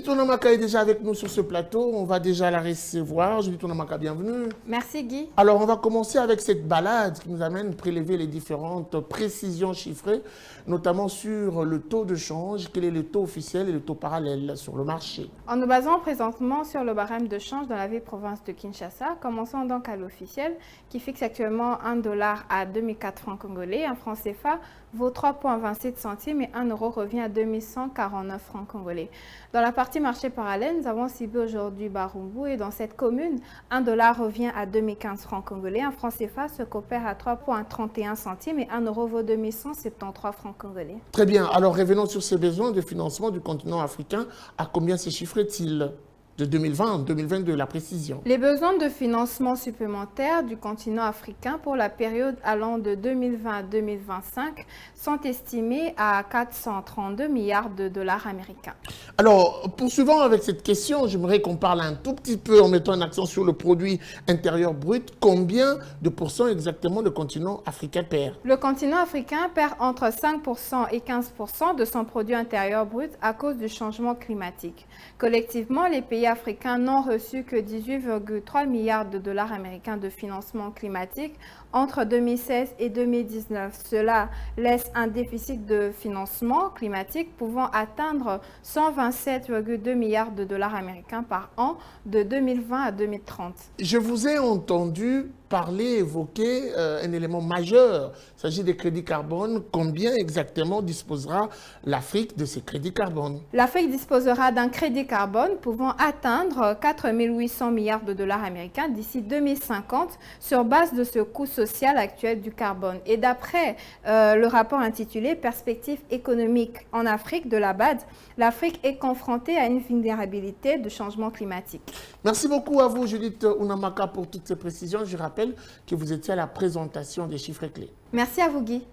Judith Onamaka est déjà avec nous sur ce plateau. On va déjà la recevoir. Judith Onamaka, bienvenue. Merci Guy. Alors, on va commencer avec cette balade qui nous amène à prélever les différentes précisions chiffrées, notamment sur le taux de change, quel est le taux officiel et le taux parallèle sur le marché. En nous basant présentement sur le barème de change dans la ville province de Kinshasa, commençons donc à l'officiel qui fixe actuellement 1 dollar à 2004 francs congolais, un franc CFA vaut 3,27 centimes et 1 euro revient à 2149 francs congolais. Dans la partie marché parallèle, nous avons ciblé aujourd'hui Barumbu et dans cette commune, 1 dollar revient à 2015 francs congolais, un franc CFA se coopère à 3,31 centimes et 1 euro vaut 2173 francs congolais. Très bien, alors revenons sur ces besoins de financement du continent africain. À combien se chiffrent-ils de 2020 à 2022, la précision? Les besoins de financement supplémentaires du continent africain pour la période allant de 2020 à 2025 sont estimés à 432 milliards de dollars américains. Alors, poursuivant avec cette question, j'aimerais qu'on parle un tout petit peu en mettant un accent sur le produit intérieur brut. Combien de pourcents exactement le continent africain perd? Le continent africain perd entre 5% et 15% de son produit intérieur brut à cause du changement climatique. Collectivement, les pays africains n'ont reçu que 18,3 milliards de dollars américains de financement climatique entre 2016 et 2019. Cela laisse un déficit de financement climatique pouvant atteindre 127,2 milliards de dollars américains par an de 2020 à 2030. Je vous ai entendu parler, évoquer un élément majeur. Il s'agit des crédits carbone. Combien exactement disposera l'Afrique de ces crédits carbone? L'Afrique disposera d'un crédit carbone pouvant atteindre 4 800 milliards de dollars américains d'ici 2050 sur base de ce coût social actuel du carbone. Et d'après le rapport intitulé Perspectives économiques en Afrique de la BAD, l'Afrique est confrontée à une vulnérabilité de changement climatique. Merci beaucoup à vous, Judith Onamaka, pour toutes ces précisions. Je rappelle que vous étiez à la présentation des chiffres clés. Merci à vous, Guy.